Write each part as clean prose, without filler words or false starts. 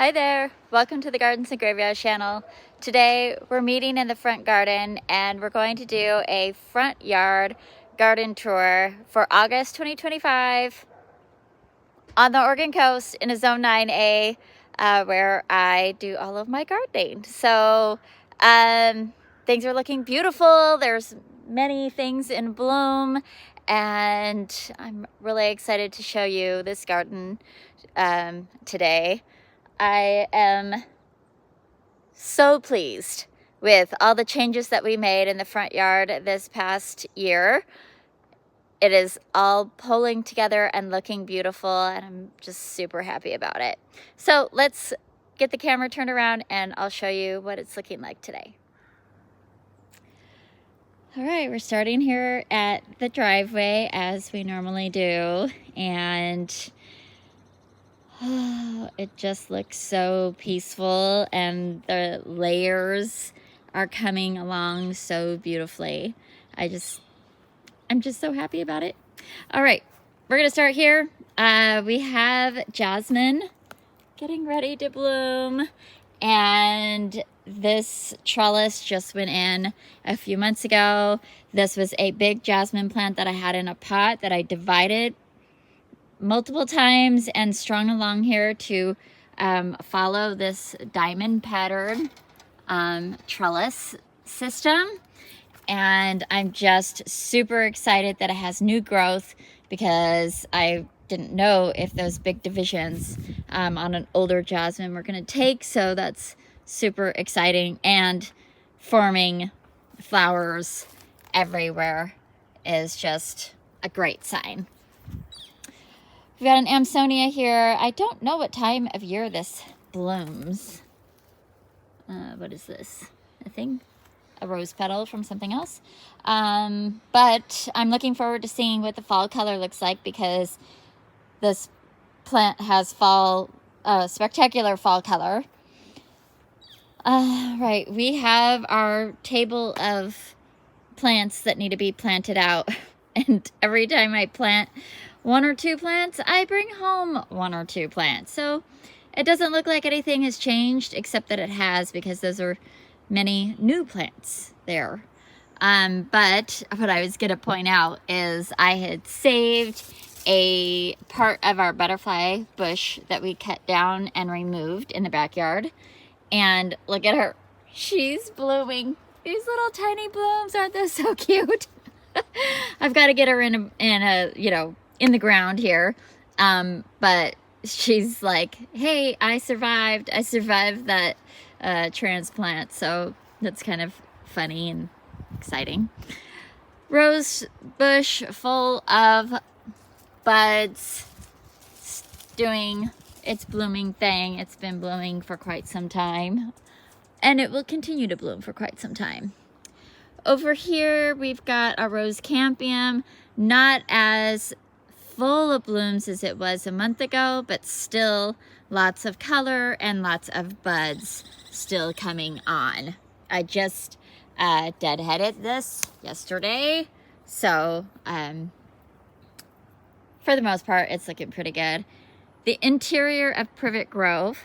Hi there, welcome to the Gardens and Graveyard channel. Today we're meeting in the front garden and we're going to do a front yard garden tour for August 2025 on the Oregon coast in a Zone 9A where I do all of my gardening. So things are looking beautiful. There's many things in bloom and I'm really excited to show you this garden today. I am so pleased with all the changes that we made in the front yard this past year. It is all pulling together and looking beautiful, and I'm just super happy about it. So let's get the camera turned around and I'll show you what it's looking like today. All right, we're starting here at the driveway as we normally do, and it just looks so peaceful and the layers are coming along so beautifully. I'm just so happy about it. All right, we're gonna start here. We have jasmine getting ready to bloom, and this trellis just went in a few months ago. This was a big jasmine plant that I had in a pot that I divided multiple times and strung along here to follow this diamond pattern trellis system. And I'm just super excited that it has new growth because I didn't know if those big divisions on an older jasmine were going to take. So that's super exciting, and forming flowers everywhere is just a great sign. We've got an Amsonia here. I don't know what time of year this blooms. What is this? A rose petal from something else. But I'm looking forward to seeing what the fall color looks like, because this plant has spectacular fall color. Right, we have our table of plants that need to be planted out. And every time I plant one or two plants, I bring home one or two plants. So it doesn't look like anything has changed, except that it has, because those are many new plants there. But what I was going to point out is I had saved a part of our butterfly bush that we cut down and removed in the backyard. And look at her. She's blooming. These little tiny blooms, aren't they so cute? I've got to get her in the ground here. But she's like, hey, I survived that transplant. So that's kind of funny and exciting. Rose bush full of buds. It's doing its blooming thing. It's been blooming for quite some time, and it will continue to bloom for quite some time. Over here, we've got a rose campion, not as full of blooms as it was a month ago, but still lots of color and lots of buds still coming on. I just deadheaded this yesterday, so for the most part, it's looking pretty good. The interior of Privet Grove,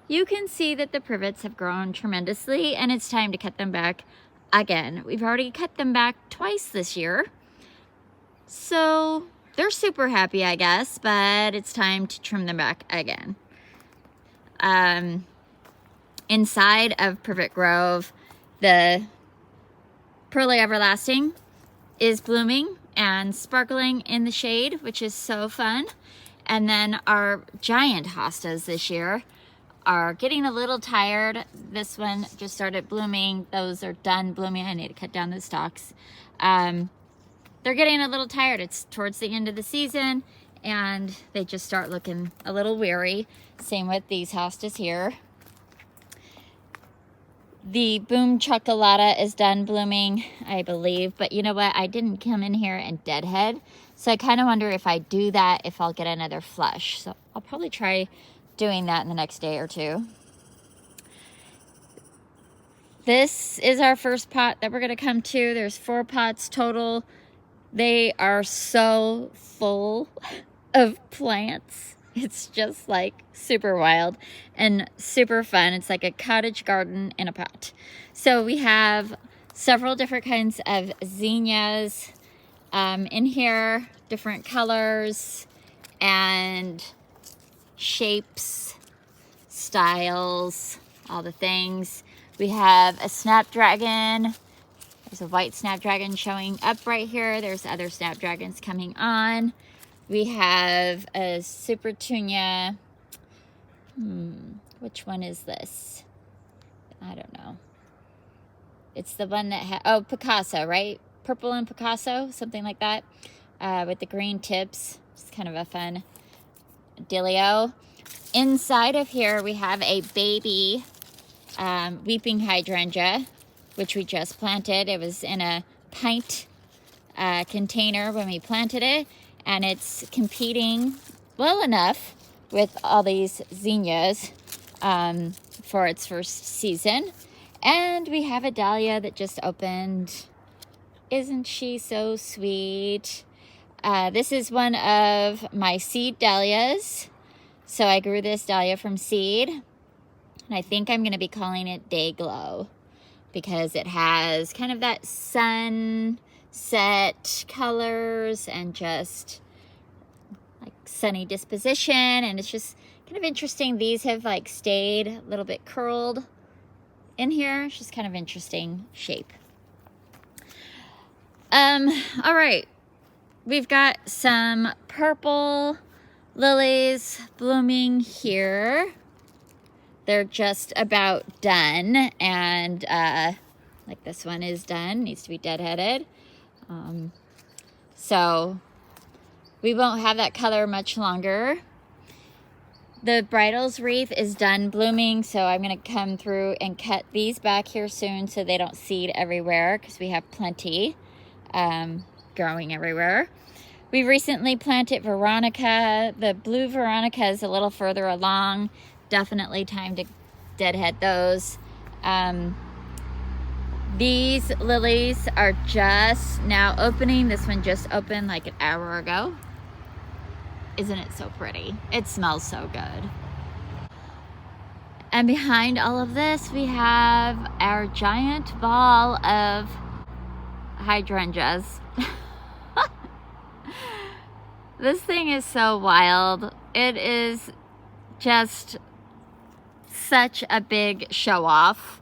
you can see that the privets have grown tremendously, and it's time to cut them back again. We've already cut them back twice this year, so they're super happy, I guess, but it's time to trim them back again. Inside of Privet Grove, the Pearly Everlasting is blooming and sparkling in the shade, which is so fun. And then our giant hostas this year are getting a little tired. This one just started blooming. Those are done blooming. I need to cut down the stalks. They're getting a little tired. It's towards the end of the season, and they just start looking a little weary. Same with these hostas here. The Boom Chocolata is done blooming, I believe. But you know what? I didn't come in here and deadhead. So I kind of wonder if I do that, if I'll get another flush. So I'll probably try doing that in the next day or two. This is our first pot that we're going to come to. There's 4 pots total. They are so full of plants. It's just like super wild and super fun. It's like a cottage garden in a pot. So we have several different kinds of zinnias in here, different colors and shapes, styles, all the things. We have a snapdragon. There's a white snapdragon showing up right here. There's other snapdragons coming on. We have a super tunia. Which one is this? I don't know. It's the one that oh, Picasso, right? Purple and Picasso, something like that, with the green tips. It's kind of a fun dealio. Inside of here, we have a baby weeping hydrangea, which we just planted. It was in a pint container when we planted it, and it's competing well enough with all these zinnias for its first season. And we have a dahlia that just opened. Isn't she so sweet? This is one of my seed dahlias. So I grew this dahlia from seed, and I think I'm going to be calling it Day Glow because it has kind of that sunset colors and just like sunny disposition, and it's just kind of interesting. These have like stayed a little bit curled in here. It's just kind of interesting shape. All right, we've got some purple lilies blooming here. They're just about done, and like this one is done, needs to be deadheaded. So we won't have that color much longer. The bridal's wreath is done blooming, so I'm going to come through and cut these back here soon so they don't seed everywhere, because we have plenty growing everywhere. We recently planted Veronica. The blue Veronica is a little further along. Definitely time to deadhead those. These lilies are just now opening. This one just opened like an hour ago. Isn't it so pretty? It smells so good. And behind all of this, we have our giant ball of hydrangeas. This thing is so wild. It is just such a big show off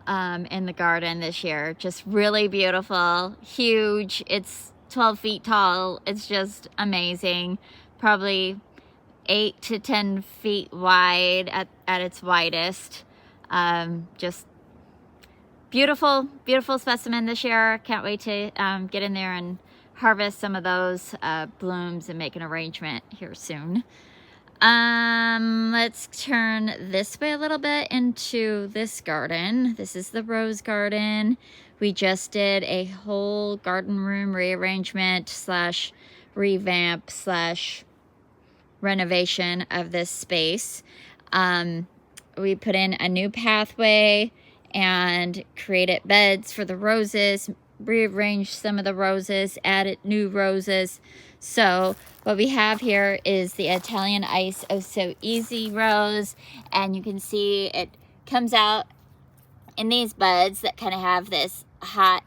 in the garden this year. Just really beautiful, huge. It's 12 feet tall. It's just amazing. Probably 8 to 10 feet wide at its widest. Just beautiful, beautiful specimen this year. Can't wait to get in there and harvest some of those blooms and make an arrangement here soon. Let's turn this way a little bit into this garden. This is the rose garden. We just did a whole garden room rearrangement slash revamp slash renovation of this space. We put in a new pathway and created beds for the roses, rearranged some of the roses, added new roses. So what we have here is the Italian Ice Oh So Easy rose, and you can see it comes out in these buds that kind of have this hot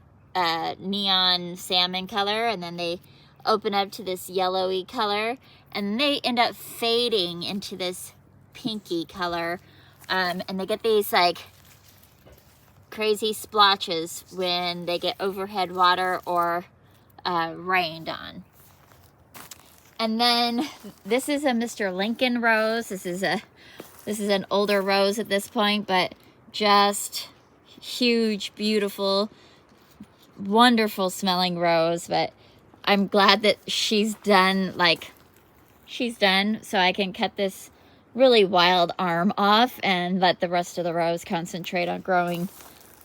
neon salmon color, and then they open up to this yellowy color, and they end up fading into this pinky color, and they get these like crazy splotches when they get overhead water or rained on. And then this is a Mr. Lincoln rose. This is an older rose at this point, but just huge, beautiful, wonderful smelling rose. But I'm glad that she's done, so I can cut this really wild arm off and let the rest of the rose concentrate on growing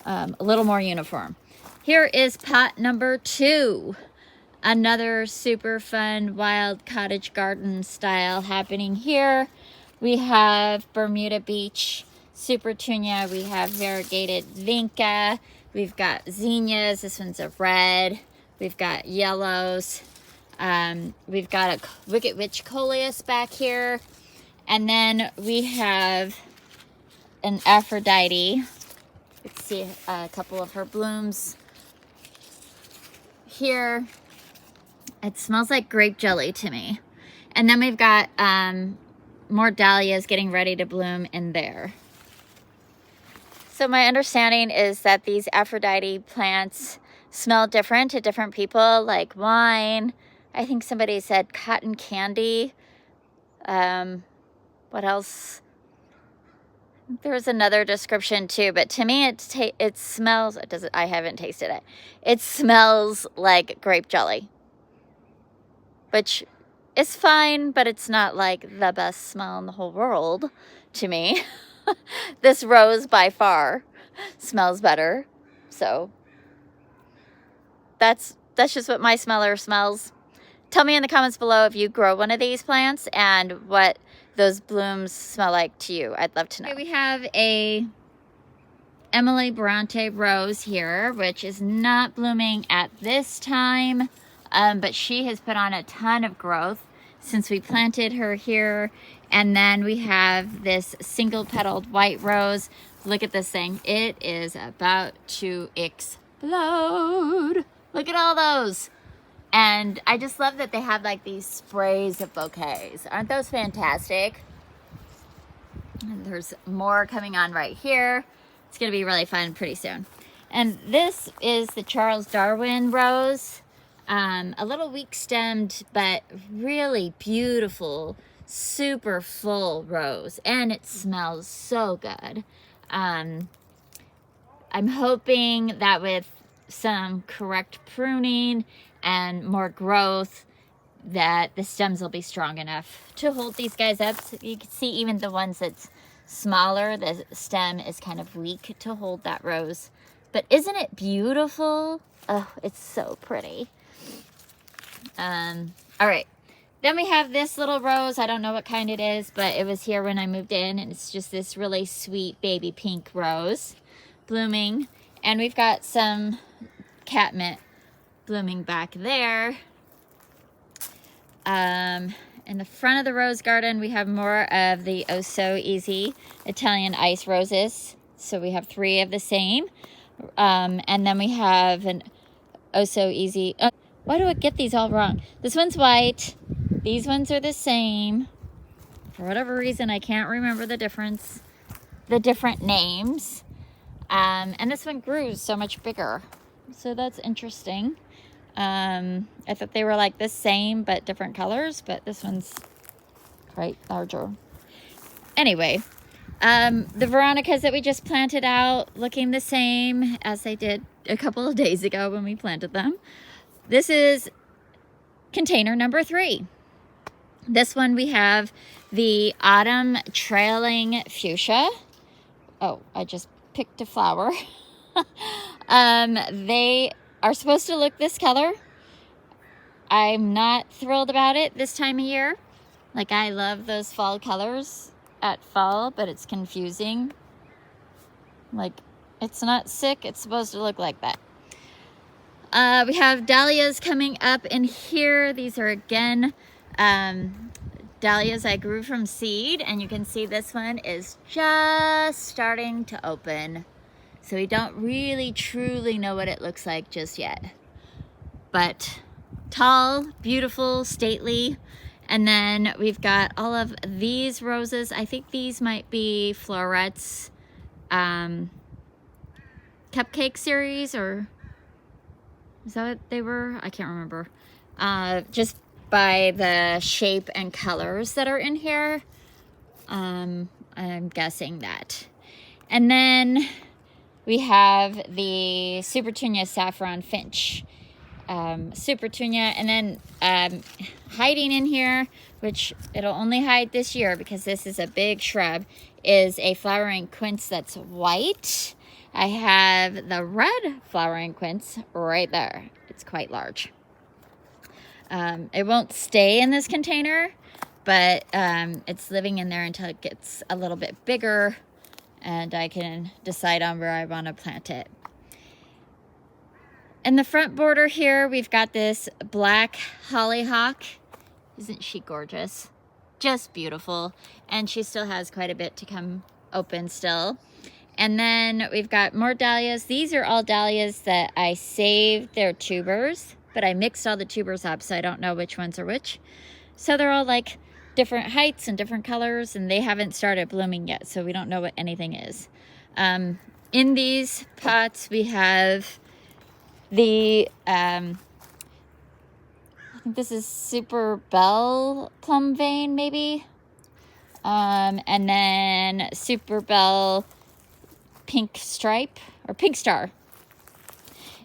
a little more uniform. Here is pot number 2. Another super fun wild cottage garden style happening here. We have Bermuda Beach Super Tunia. We have variegated vinca. We've got zinnias. This one's a red. We've got yellows. We've got a Wicked Witch Coleus back here. And then we have an Aphrodite. Let's see a couple of her blooms here. It smells like grape jelly to me. And then we've got more dahlias getting ready to bloom in there. So my understanding is that these Aphrodite plants smell different to different people, like wine. I think somebody said cotton candy. What else? There was another description too, but to me it smells, I haven't tasted it. It smells like grape jelly, which is fine, but it's not like the best smell in the whole world to me. This rose by far smells better. So that's just what my smeller smells. Tell me in the comments below if you grow one of these plants and what those blooms smell like to you. I'd love to know. Okay, we have a Emily Bronte rose here, which is not blooming at this time, but she has put on a ton of growth since we planted her here. And then we have this single petaled white rose. Look at this thing. It is about to explode. Look at all those. And I just love that they have like these sprays of bouquets. Aren't those fantastic? And there's more coming on right here. It's gonna be really fun pretty soon. And this is the Charles Darwin rose. A little weak stemmed, but really beautiful, super full rose. And it smells so good. I'm hoping that with some correct pruning and more growth that the stems will be strong enough to hold these guys up. So you can see even the ones that's smaller, the stem is kind of weak to hold that rose. But isn't it beautiful? Oh, it's so pretty. All right. Then we have this little rose. I don't know what kind it is, but it was here when I moved in, and it's just this really sweet baby pink rose blooming. And we've got some catmint blooming back there. In the front of the rose garden, we have more of the Oh So Easy Italian ice roses. So we have 3 of the same. And then we have an Oh So Easy. Why do I get these all wrong? This one's white. These ones are the same. For whatever reason, I can't remember the difference, the different names. And this one grew so much bigger. So that's interesting. I thought they were like the same but different colors, but this one's quite larger. Anyway, the Veronicas that we just planted out looking the same as they did a couple of days ago when we planted them. This is container number 3. This one we have the Autumn Trailing Fuchsia. Oh, I just picked a flower. They are supposed to look this color. I'm not thrilled about it this time of year. Like, I love those fall colors at fall, but it's confusing. Like, it's not sick. It's supposed to look like that. We have dahlias coming up in here. These are, again, dahlias I grew from seed. And you can see this one is just starting to open. So we don't really truly know what it looks like just yet. But tall, beautiful, stately. And then we've got all of these roses. I think these might be Florette's cupcake series, or is that what they were? I can't remember. Just by the shape and colors that are in here, I'm guessing that. And then we have the Supertunia Saffron Finch. Supertunia, and then hiding in here, which it'll only hide this year because this is a big shrub, is a flowering quince that's white. I have the red flowering quince right there. It's quite large. It won't stay in this container, but it's living in there until it gets a little bit bigger and I can decide on where I want to plant it. In the front border here, we've got this black hollyhock. Isn't she gorgeous? Just beautiful. And she still has quite a bit to come open still. And then we've got more dahlias. These are all dahlias that I saved their tubers, but I mixed all the tubers up, so I don't know which ones are which. So they're all like different heights and different colors, and they haven't started blooming yet, so we don't know what anything is. In these pots, we have the, I think this is Super Belle Plum Vein, maybe. And then Super Belle Pink Stripe, or Pink Star.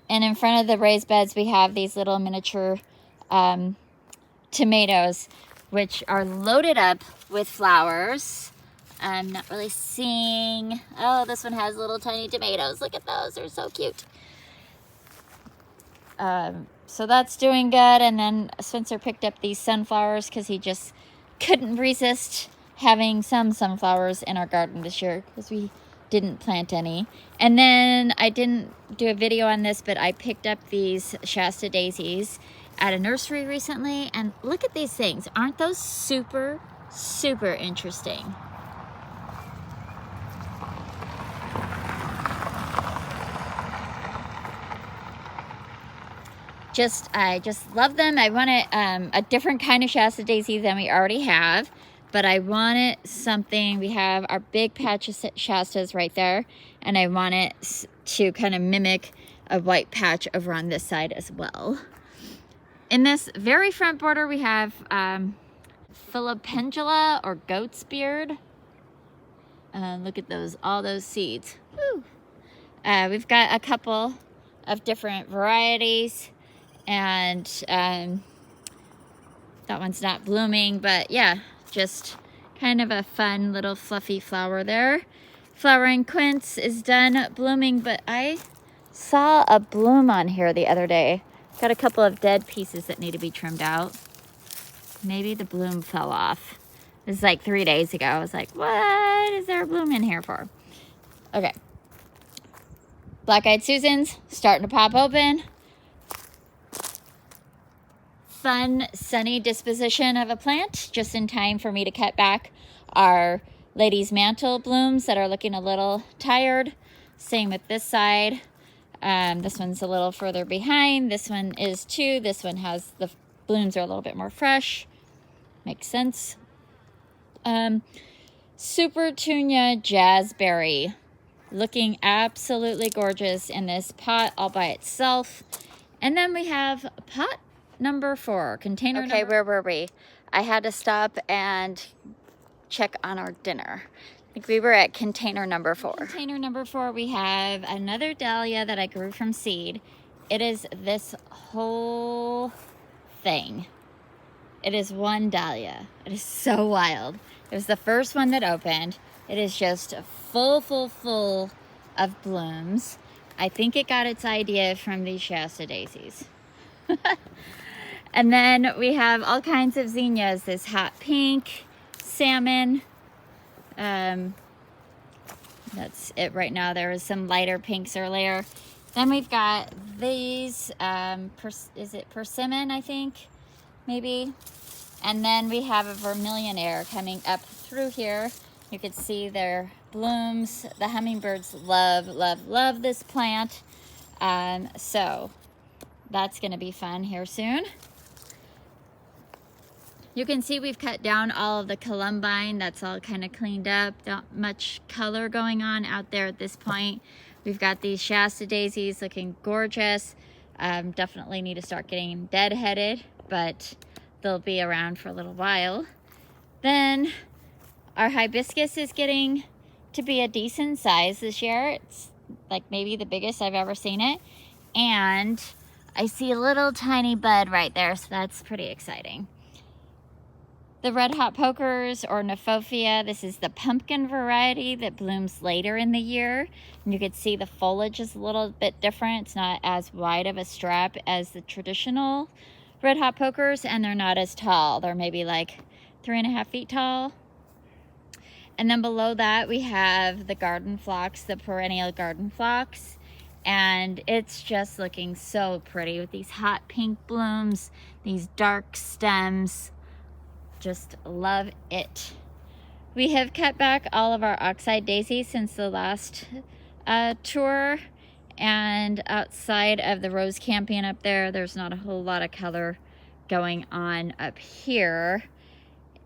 And in front of the raised beds, we have these little miniature tomatoes, which are loaded up with flowers. I'm not really seeing, oh, this one has little tiny tomatoes. Look at those, they're so cute. So that's doing good. And then Spencer picked up these sunflowers because he just couldn't resist having some sunflowers in our garden this year because we didn't plant any. And then I didn't do a video on this, but I picked up these Shasta daisies at a nursery recently, and look at these things. Aren't those super, super interesting? I just love them. I wanted a different kind of Shasta daisy than we already have, but I wanted something. We have our big patch of Shastas right there, and I want it to kind of mimic a white patch over on this side as well. In this very front border, we have Philopendula or goat's beard. Look at those, all those seeds. Woo. We've got a couple of different varieties, and that one's not blooming, but yeah, just kind of a fun little fluffy flower there. Flowering quince is done blooming, but I saw a bloom on here the other day. Got a couple of dead pieces that need to be trimmed out. Maybe the bloom fell off. This is like 3 days ago. I was like, what is there a bloom in here for? Okay. Black-eyed Susans starting to pop open. Fun, sunny disposition of a plant, just in time for me to cut back our Lady's Mantle blooms that are looking a little tired. Same with this side. This one's a little further behind. This one is too. This one has, the blooms are a little bit more fresh. Makes sense. Super Tunia Jazzberry. Looking absolutely gorgeous in this pot all by itself. And then we have pot number 4, container number... Okay, where were we? I had to stop and check on our dinner. I think we were at container number 4. Container number 4, we have another dahlia that I grew from seed. It is this whole thing. It is one dahlia. It is so wild. It was the first one that opened. It is just full of blooms. I think it got its idea from these Shasta daisies. And then we have all kinds of zinnias. This hot pink, salmon. That's it right now. There was some lighter pinks earlier. Then we've got these, is it persimmon, I think, maybe? And then we have a vermillionaire coming up through here. You can see their blooms. The hummingbirds love this plant. So that's gonna be fun here soon. You can see we've cut down all of the columbine. That's all kind of cleaned up. Not much color going on out there at this point. We've got these Shasta daisies looking gorgeous. Definitely need to start getting deadheaded, but they'll be around for a little while. Then our hibiscus is getting to be a decent size this year. It's like maybe the biggest I've ever seen it. And I see a little tiny bud right there, so that's pretty exciting. The red hot pokers or Nephophia, this is the pumpkin variety that blooms later in the year. And you can see the foliage is a little bit different. It's not as wide of a strap as the traditional red hot pokers, and they're not as tall. They're maybe like 3.5 feet tall. And then below that we have the garden phlox, the perennial garden phlox. And it's just looking so pretty with these hot pink blooms, these dark stems. Just love it. We have cut back all of our oxeye daisies since the last tour, and outside of the rose campion up there, there's not a whole lot of color going on up here.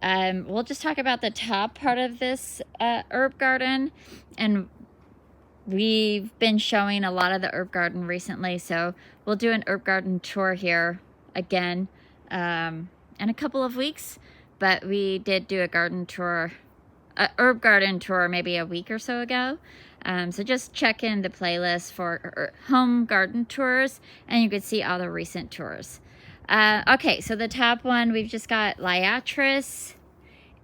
We'll just talk about the top part of this herb garden, and we've been showing a lot of the herb garden recently, so we'll do an herb garden tour here again in a couple of weeks. But we did do a garden tour, herb garden tour, maybe a week or so ago. So just check in the playlist for home garden tours, and you could see all the recent tours. Okay, so the top one, we've just got liatris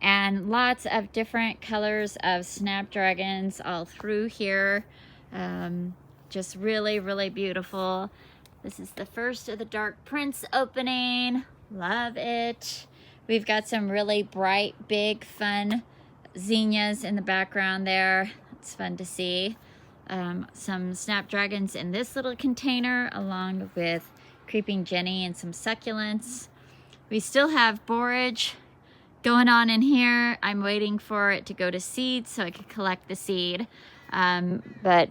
and lots of different colors of snapdragons all through here. Just really, really beautiful. This is the first of the Dark Prince opening. Love it. We've got some really bright, big, fun zinnias in the background there. It's fun to see. Some snapdragons in this little container, along with creeping Jenny and some succulents. We still have borage going on in here. I'm waiting for it to go to seed so I can collect the seed. But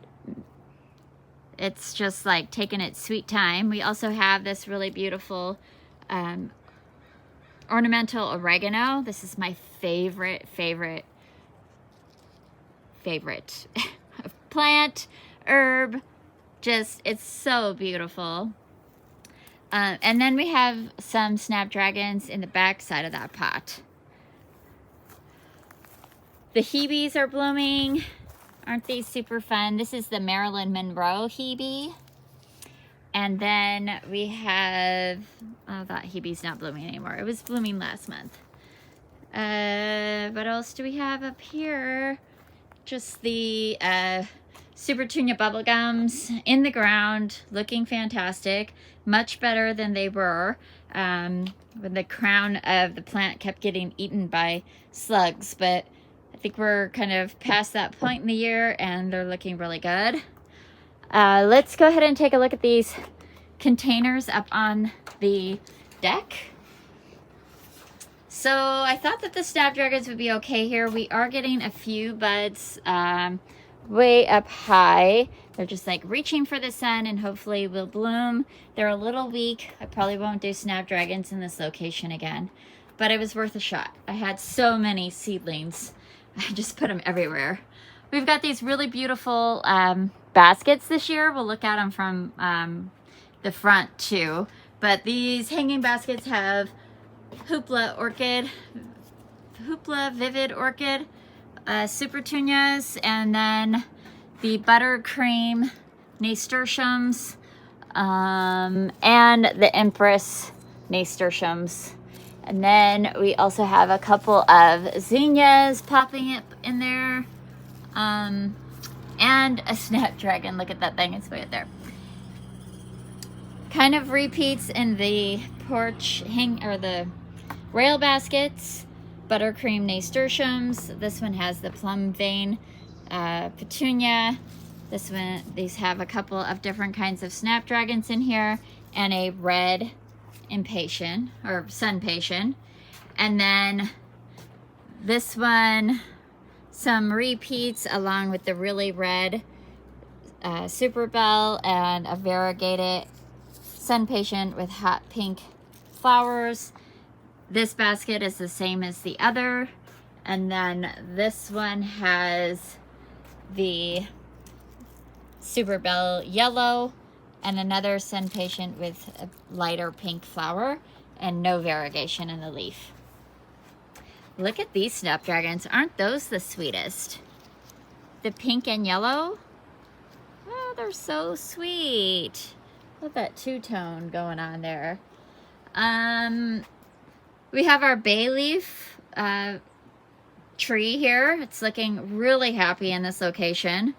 it's just like taking its sweet time. We also have this really beautiful ornamental oregano. This is my favorite plant, herb. Just, it's so beautiful. And then we have some snapdragons in the back side of that pot. The Hebes are blooming. Aren't these super fun? This is the Marilyn Monroe Hebe. And then we have, oh, that Hebe's not blooming anymore. It was blooming last month. What else do we have up here? Just the Supertunia bubblegums in the ground, looking fantastic. Much better than they were when the crown of the plant kept getting eaten by slugs. But I think we're kind of past that point in the year, and they're looking really good. Let's go ahead and take a look at these containers up on the deck. So I thought that the snapdragons would be okay here. We are getting a few buds way up high. They're just like reaching for the sun and hopefully will bloom. They're a little weak. I probably won't do snapdragons in this location again, but it was worth a shot. I had so many seedlings. I just put them everywhere. We've got these really beautiful baskets this year. We'll look at them from the front too. But these hanging baskets have Hoopla orchid, Hoopla vivid orchid, Supertunias, and then the buttercream nasturtiums, and the Empress nasturtiums. And then we also have a couple of zinnias popping up in there, and a snapdragon. Look at that thing, it's way up there. Kind of repeats in the porch or the rail baskets. Buttercream nasturtiums. This one has the plum vein petunia. This one, these have a couple of different kinds of snapdragons in here, and a red impatient or sun patient. And then this one, some repeats along with the really red super bell and a variegated sun patient with hot pink flowers. This basket is the same as the other, and then this one has the super bell yellow and another sun patient with a lighter pink flower and no variegation in the leaf. Look at these snapdragons. Aren't those the sweetest? The pink and yellow. Oh, they're so sweet. Look at that two-tone going on there. We have our bay leaf tree here. It's looking really happy in this location.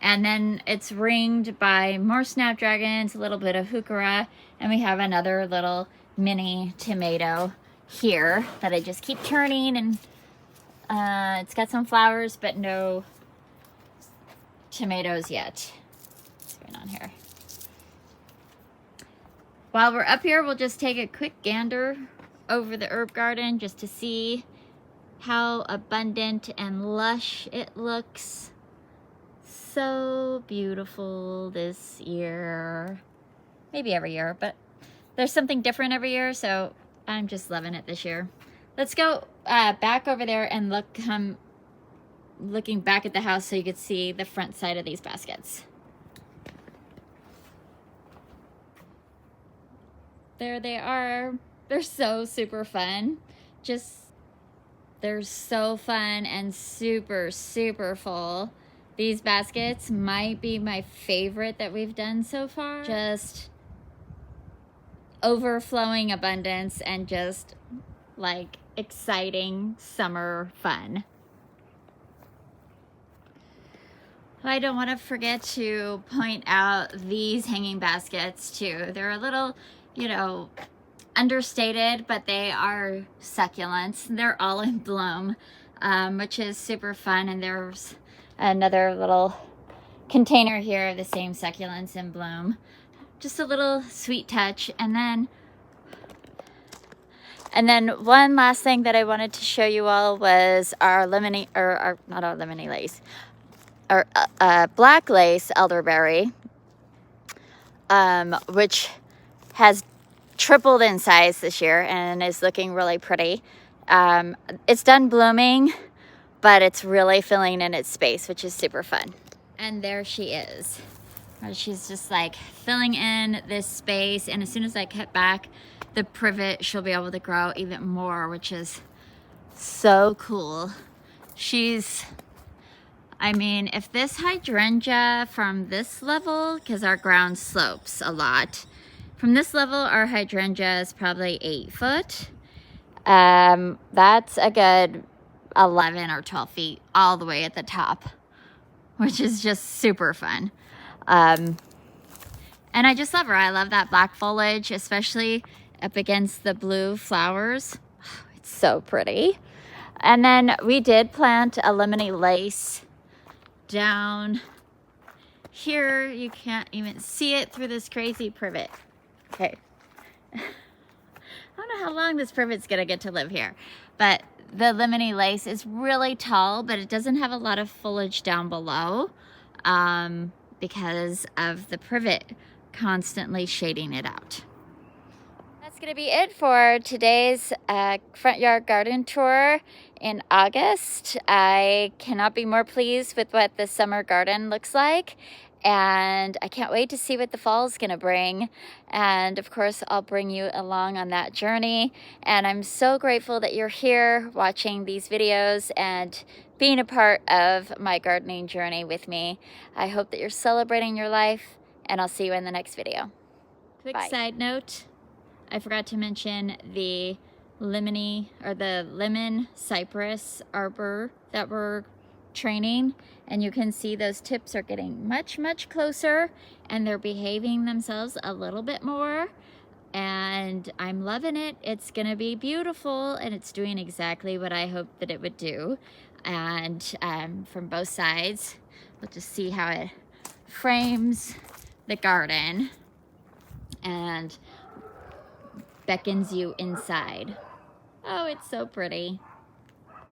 And then it's ringed by more snapdragons, a little bit of heuchera, and we have another little mini tomato here that I just keep turning, and it's got some flowers but no tomatoes yet. What's going on here. While we're up here, we'll just take a quick gander over the herb garden just to see how abundant and lush it looks. So beautiful this year. Maybe every year, but there's something different every year, so I'm just loving it this year. Let's go back over there and look, looking back at the house so you can see the front side of these baskets. There they are. They're so super fun. They're so fun and super, super full. These baskets might be my favorite that we've done so far. Just overflowing abundance and just like exciting summer fun. I don't want to forget to point out these hanging baskets too. They're a little, you know, understated, but they are succulents. They're all in bloom, which is super fun. And there's another little container here of the same succulents in bloom. Just a little sweet touch. And then one last thing that I wanted to show you all was our lemony, or our, not our lemony lace, our black lace elderberry, which has tripled in size this year and is looking really pretty. It's done blooming, but it's really filling in its space, which is super fun. And there she is. She's just like filling in this space, and as soon as I cut back the privet, she'll be able to grow even more, which is so cool. I mean, if this hydrangea from this level, because our ground slopes a lot, from this level, our hydrangea is probably 8 foot. That's a good 11 or 12 feet all the way at the top, which is just super fun. And I just love her. I love that black foliage, especially up against the blue flowers. It's so pretty. And then we did plant a lemony lace down here. You can't even see it through this crazy privet. Okay. I don't know how long this privet's gonna get to live here, but the lemony lace is really tall, but it doesn't have a lot of foliage down below because of the privet constantly shading it out. That's gonna be it for today's front yard garden tour in August. I cannot be more pleased with what the summer garden looks like, and I can't wait to see what the fall is gonna bring. And of course, I'll bring you along on that journey. And I'm so grateful that you're here watching these videos and being a part of my gardening journey with me. I hope that you're celebrating your life, and I'll see you in the next video. Quick side note, I forgot to mention the lemon cypress arbor that we're training, and you can see those tips are getting much closer, and they're behaving themselves a little bit more, and I'm loving it. It's gonna be beautiful, and it's doing exactly what I hoped that it would do. And from both sides, we'll just see how it frames the garden and beckons you inside. Oh, it's so pretty.